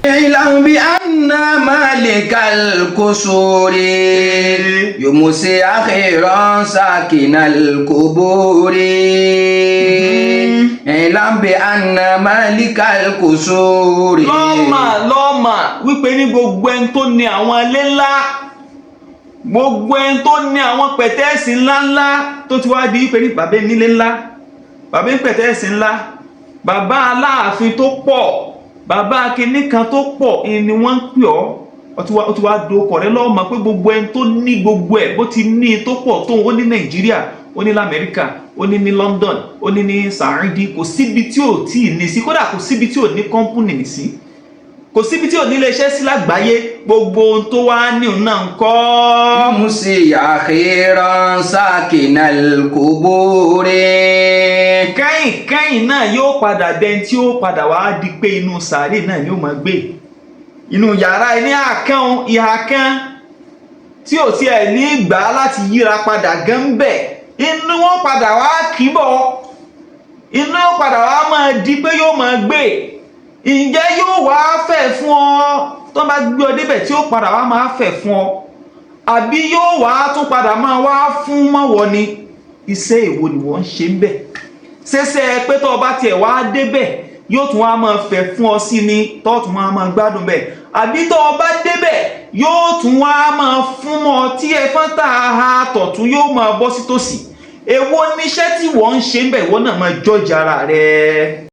اعلم بأن مالك القصور يمسي أخيرا ساكن القبور اعلم بأن مالك القصور. lọ́ọ̀mà wípé ní gbogbo ẹni tó ní àwọn ilé ńlá, gbogbo ẹni tó ní àwọn pẹ̀tẹ́ẹ̀sì ńláńlá tó ti wá di wípé ní bàbá nílé ńlá, bàbá pẹ̀tẹ́ẹ̀sì ńlá, bàbá aláàfin tó pọ̀, bàbá kinní kan tó pọ̀ ni wọ́n ń pè ọ́. Ó ti wá dókọ̀ rẹ lọ́ọ̀mà pé gbogbo ẹni tó ní gbogbo ẹ̀ bó ti ní tó pọ̀ tó ó ní Nàìjíríà, ó ní lamẹ́ríkà, ó ní London, ó ní Saudi, kò síbi tí ò tí ì ní sí, kódà kò síbi tí ò ní kọ́mpúnì ní sí, kò síbi tí ò ní iléeṣẹ́ sí lágbàáyé. Gbogbo ohun tó wá ní òun náà ń kọ́. يمسي أخيرا ساكن القبور. Kẹ́yìn náà yóò padà dẹni tí ó padà wá di pé inú sàárè náà ni ó máa gbé, inú yàrá ní àkàn ìhà kan tí ò tiẹ̀ ní gbà láti yíra padà gan bẹ̀, inú wọn padà wá kíbọ̀, inú wọn padà wá máa di pé yóò máa gbé. Ǹjẹ́ yóò wá fẹ̀ fún ọ tó bá gbé ọ débẹ̀ tí ó padà wá máa fẹ̀ fún ọ, àbí yóò wá tún padà máa wá fún mọ́wọ́ ni? Iṣẹ́ èwo ni wọ́n ń ṣe ń bẹ̀? Ṣẹṣẹ pé tó bá tiẹ̀ wá débẹ̀ yóò tún wá máa fẹ̀ fún ọ sí ni tó tún wá máa gbádùn bẹ̀, àbí tó bá débẹ̀ yóò tún wá máa fún mọ́ tí ẹ̀fọn tá a ha tọ̀tún yóò máa bọ́ sí tòsí? Èwo níṣẹ́ tí wọ́n ń ṣe ń bẹ̀? Ìwọ náà máa jọ́jà ara rẹ̀.